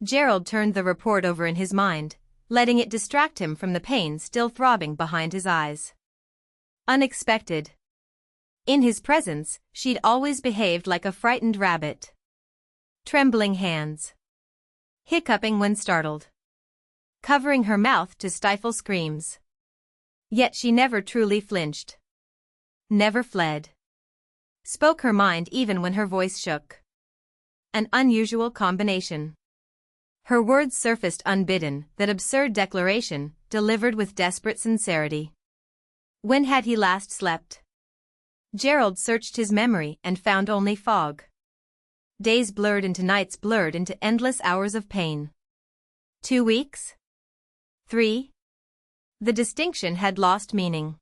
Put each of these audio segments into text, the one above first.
Gerald turned the report over in his mind, letting it distract him from the pain still throbbing behind his eyes. Unexpected. In his presence, she'd always behaved like a frightened rabbit. Trembling hands. Hiccuping when startled. Covering her mouth to stifle screams. Yet she never truly flinched. Never fled. Spoke her mind even when her voice shook. An unusual combination. Her words surfaced unbidden, that absurd declaration, delivered with desperate sincerity. When had he last slept? Gerald searched his memory and found only fog. Days blurred into nights blurred into endless hours of pain. 2 weeks? 3? The distinction had lost meaning.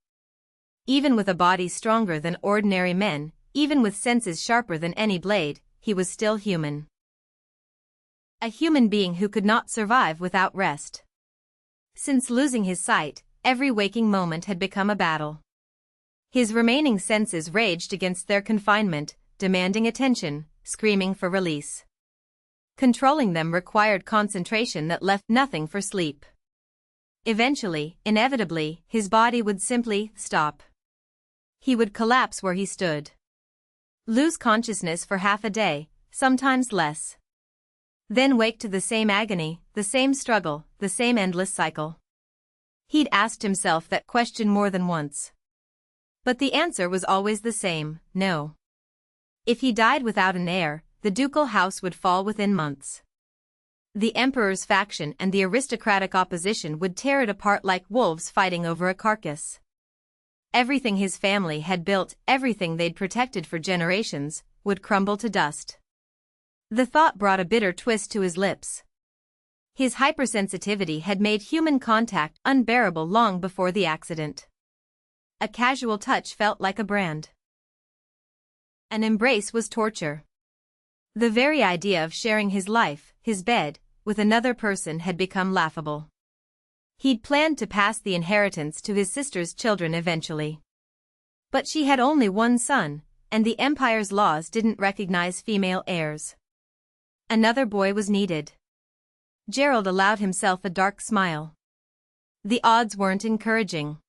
Even with a body stronger than ordinary men, even with senses sharper than any blade, he was still human. A human being who could not survive without rest. Since losing his sight, every waking moment had become a battle. His remaining senses raged against their confinement, demanding attention, screaming for release. Controlling them required concentration that left nothing for sleep. Eventually, inevitably, his body would simply stop. He would collapse where he stood. Lose consciousness for half a day, sometimes less. Then wake to the same agony, the same struggle, the same endless cycle. He'd asked himself that question more than once. But the answer was always the same, no. If he died without an heir, the ducal house would fall within months. The emperor's faction and the aristocratic opposition would tear it apart like wolves fighting over a carcass. Everything his family had built, everything they'd protected for generations, would crumble to dust. The thought brought a bitter twist to his lips. His hypersensitivity had made human contact unbearable long before the accident. A casual touch felt like a brand. An embrace was torture. The very idea of sharing his life, his bed, with another person had become laughable. He'd planned to pass the inheritance to his sister's children eventually. But she had only one son, and the empire's laws didn't recognize female heirs. Another boy was needed. Gerald allowed himself a dark smile. The odds weren't encouraging.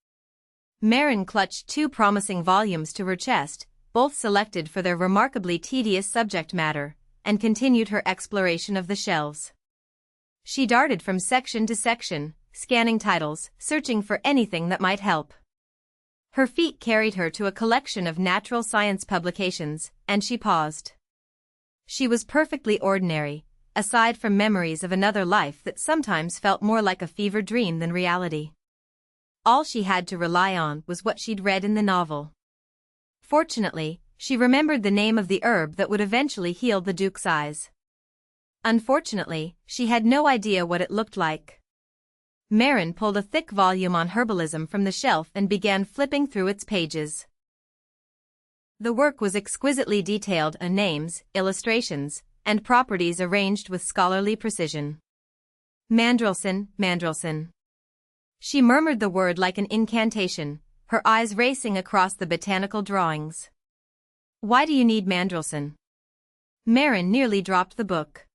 Marin clutched 2 promising volumes to her chest, both selected for their remarkably tedious subject matter, and continued her exploration of the shelves. She darted from section to section, scanning titles, searching for anything that might help. Her feet carried her to a collection of natural science publications, and she paused. She was perfectly ordinary, aside from memories of another life that sometimes felt more like a fever dream than reality. All she had to rely on was what she'd read in the novel. Fortunately, she remembered the name of the herb that would eventually heal the Duke's eyes. Unfortunately, she had no idea what it looked like. Marin pulled a thick volume on herbalism from the shelf and began flipping through its pages. The work was exquisitely detailed, names, illustrations, and properties arranged with scholarly precision. Mandrelson. She murmured the word like an incantation, her eyes racing across the botanical drawings. Why do you need Mandrelson? Marin nearly dropped the book.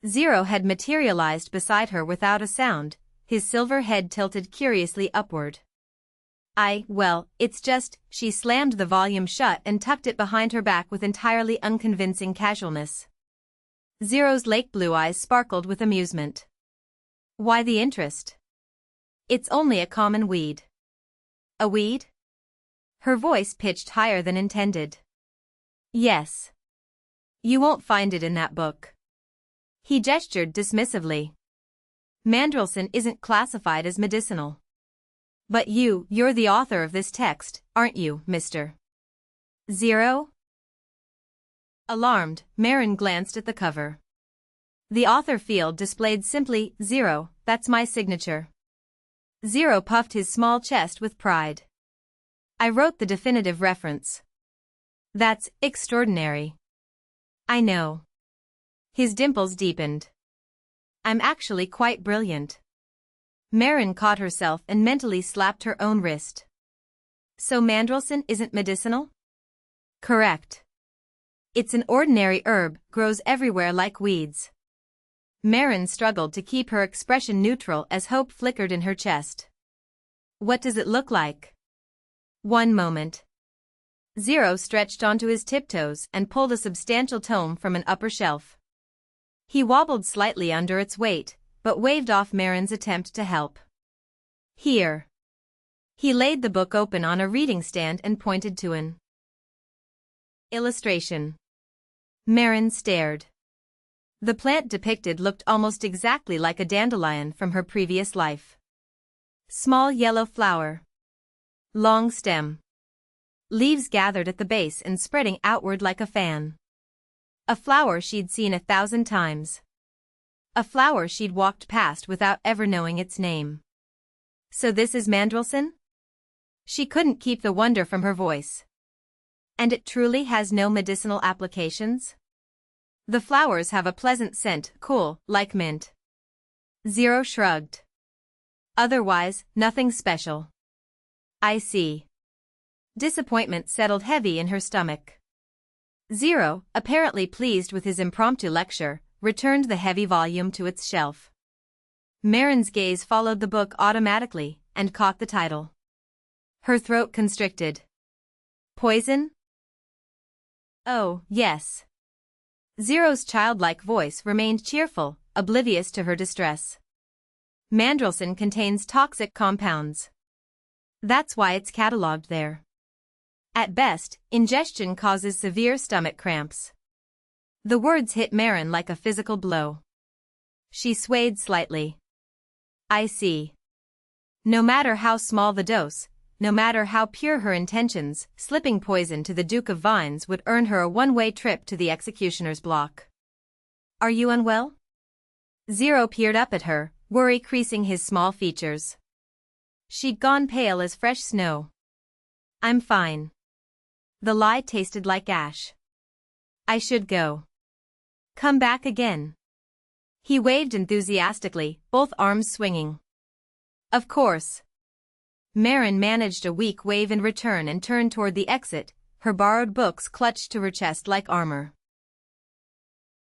Zero had materialized beside her without a sound, his silver head tilted curiously upward. Well, it's just, she slammed the volume shut and tucked it behind her back with entirely unconvincing casualness. Zero's lake blue eyes sparkled with amusement. Why the interest? It's only a common weed. A weed? Her voice pitched higher than intended. Yes. You won't find it in that book. He gestured dismissively. Mandrelson isn't classified as medicinal. But you're the author of this text, aren't you, Mr. Zero? Alarmed, Marin glanced at the cover. The author field displayed simply, Zero, that's my signature. Zero puffed his small chest with pride. I wrote the definitive reference. That's extraordinary. I know. His dimples deepened. I'm actually quite brilliant. Marin caught herself and mentally slapped her own wrist. So Mandrelson isn't medicinal? Correct. It's an ordinary herb, grows everywhere like weeds. Marin struggled to keep her expression neutral as hope flickered in her chest. What does it look like? One moment. Zero stretched onto his tiptoes and pulled a substantial tome from an upper shelf. He wobbled slightly under its weight, but waved off Marin's attempt to help. Here. He laid the book open on a reading stand and pointed to an illustration. Marin stared. The plant depicted looked almost exactly like a dandelion from her previous life. Small yellow flower. Long stem. Leaves gathered at the base and spreading outward like a fan. A flower she'd seen 1,000 times. A flower she'd walked past without ever knowing its name. So this is Mandrelson? She couldn't keep the wonder from her voice. And it truly has no medicinal applications? The flowers have a pleasant scent, cool, like mint. Zero shrugged. Otherwise, nothing special. I see. Disappointment settled heavy in her stomach. Zero, apparently pleased with his impromptu lecture, returned the heavy volume to its shelf. Marin's gaze followed the book automatically, and caught the title. Her throat constricted. Poison? Oh, yes. Zero's childlike voice remained cheerful, oblivious to her distress. Mandrelson contains toxic compounds. That's why it's catalogued there. At best, ingestion causes severe stomach cramps. The words hit Marin like a physical blow. She swayed slightly. I see. No matter how small the dose, no matter how pure her intentions, slipping poison to the Duke of Vines would earn her a one-way trip to the executioner's block. Are you unwell? Zero peered up at her, worry creasing his small features. She'd gone pale as fresh snow. I'm fine. The lie tasted like ash. I should go. Come back again. He waved enthusiastically, both arms swinging. Of course. Marin managed a weak wave in return and turned toward the exit, her borrowed books clutched to her chest like armor.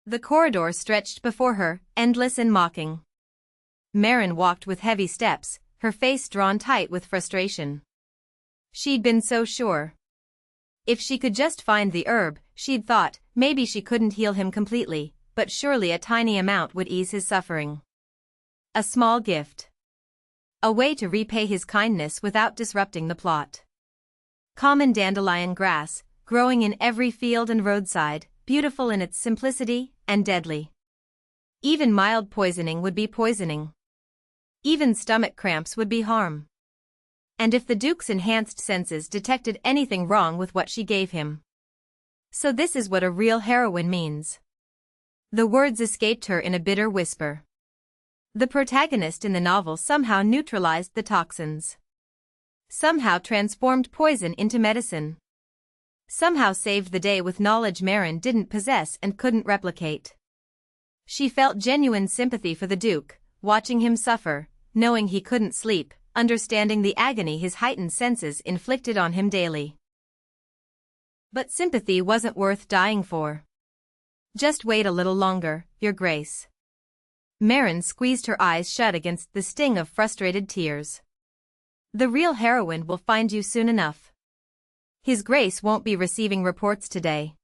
The corridor stretched before her, endless and mocking. Marin walked with heavy steps, her face drawn tight with frustration. She'd been so sure. If she could just find the herb, she'd thought, maybe she couldn't heal him completely, but surely a tiny amount would ease his suffering. A small gift. A way to repay his kindness without disrupting the plot. Common dandelion grass, growing in every field and roadside, beautiful in its simplicity, and deadly. Even mild poisoning would be poisoning. Even stomach cramps would be harm. And if the Duke's enhanced senses detected anything wrong with what she gave him. So this is what a real heroine means. The words escaped her in a bitter whisper. The protagonist in the novel somehow neutralized the toxins. Somehow transformed poison into medicine. Somehow saved the day with knowledge Marin didn't possess and couldn't replicate. She felt genuine sympathy for the Duke, watching him suffer, knowing he couldn't sleep, understanding the agony his heightened senses inflicted on him daily. But sympathy wasn't worth dying for. Just wait a little longer, Your Grace. Marin squeezed her eyes shut against the sting of frustrated tears. The real heroine will find you soon enough. His Grace won't be receiving reports today.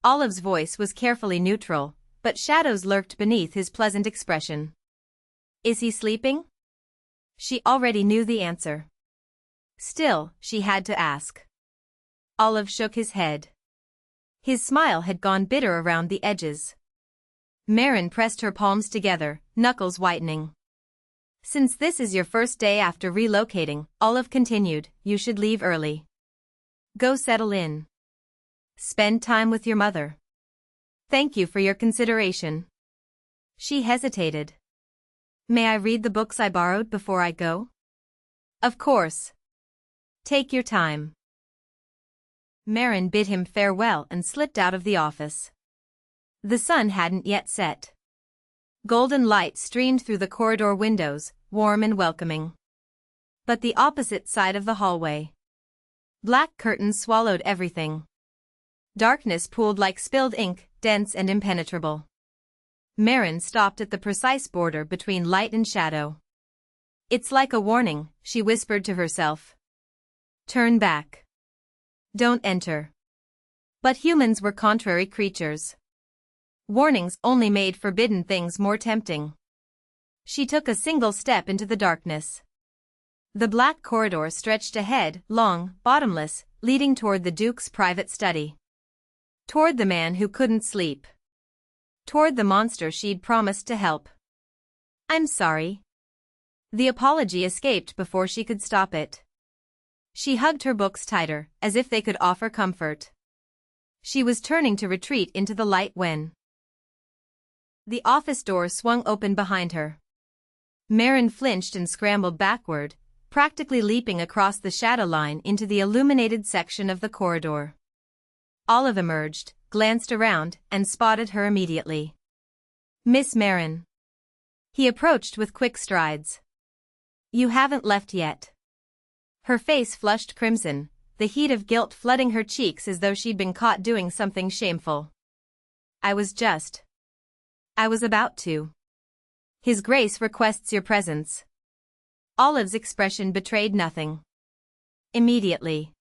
Olive's voice was carefully neutral, but shadows lurked beneath his pleasant expression. Is he sleeping? She already knew the answer. Still, she had to ask. Olive shook his head. His smile had gone bitter around the edges. Marin pressed her palms together, knuckles whitening. Since this is your first day after relocating, Olive continued, you should leave early. Go settle in. Spend time with your mother. Thank you for your consideration. She hesitated. May I read the books I borrowed before I go? Of course. Take your time. Marin bid him farewell and slipped out of the office. The sun hadn't yet set. Golden light streamed through the corridor windows, warm and welcoming. But the opposite side of the hallway. Black curtains swallowed everything. Darkness pooled like spilled ink, dense and impenetrable. Marin stopped at the precise border between light and shadow. It's like a warning, she whispered to herself. Turn back. Don't enter. But humans were contrary creatures. Warnings only made forbidden things more tempting. She took a single step into the darkness. The black corridor stretched ahead, long, bottomless, leading toward the Duke's private study. Toward the man who couldn't sleep. Toward the monster she'd promised to help. I'm sorry. The apology escaped before she could stop it. She hugged her books tighter, as if they could offer comfort. She was turning to retreat into the light when the office door swung open behind her. Marin flinched and scrambled backward, practically leaping across the shadow line into the illuminated section of the corridor. Olive emerged, glanced around, and spotted her immediately. Miss Marin. He approached with quick strides. You haven't left yet. Her face flushed crimson, the heat of guilt flooding her cheeks as though she'd been caught doing something shameful. I was about to. His Grace requests your presence. Olive's expression betrayed nothing. Immediately.